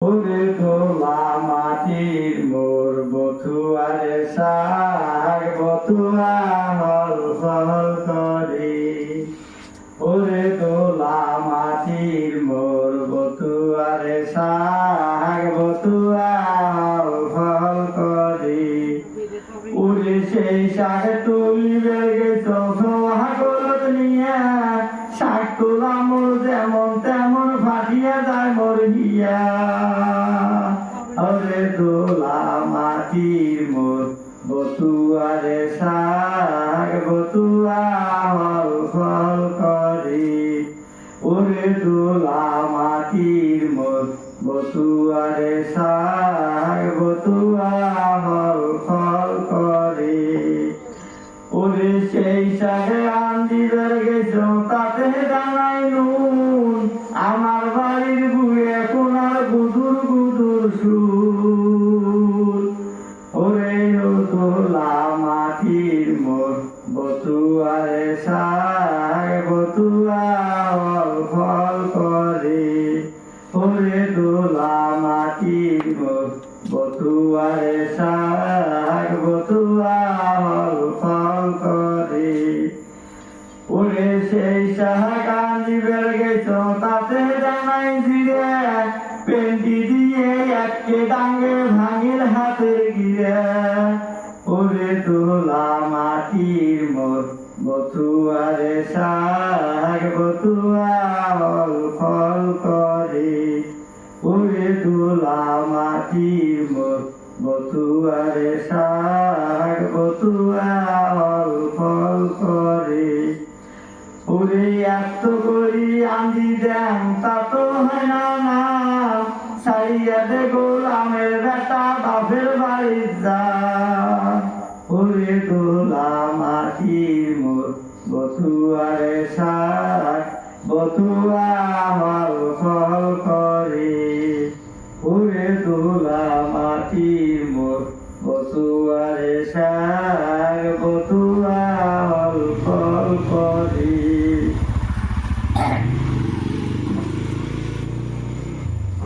ওরে দোলা মাটির মোর বথুয়ারে শাক বথুয়া হল ফল করে। ওরে দোলা মাটির মোর বথুয়ারে শাক বথুয়া হল ফল করে। ওরে সেই শাক তুলিবে গেছো সোহাগলত নিয়া, শাক তোলা মোর যেমন তেমন ফাটিয়া যায় মোর গিয়া। ওরে দোলা মাটির মোর বথুয়ারে শাক বথুয়া হল ফল করে। ওরে দোলা মাটির মোর বথুয়ারে শাক বথুয়া হল ফল করে। ওরে সেই শাকে আন্দিদের গেছো তাতে জানাই নুন, আমার বাড়ির বুয়ে কোনার গুদুর গুদুর সুর। ওরে দোলা মাটির মোর বথুয়ারে শাক বথুয়া হল ফল করে। ওরে দোলা মাটির মোর বথুয়ারে শাক বথুয়া হল ফল করে। ওরে সেই শাক আনিবার গেছো তাতে জানাই জিরে, পেন্টি দিয়ে একে ডাঙ্গে ভাঙিল হাতের গিরে। ওরে দোলা মাটির মোর বথুয়ারে শাক বথুয়া হল ফল করে। ওরে দোলা মাটির মোর বথুয়ারে শাক বথুয়া হল ফল করে। ওরে এত করি আন্দি দেন তা তো হয় না না, সাইয়া দে গোলামের বেটা বাপের বাড়ি যা। ওরে দোলা মাটির মোর বথুয়ারে শাক বথুয়া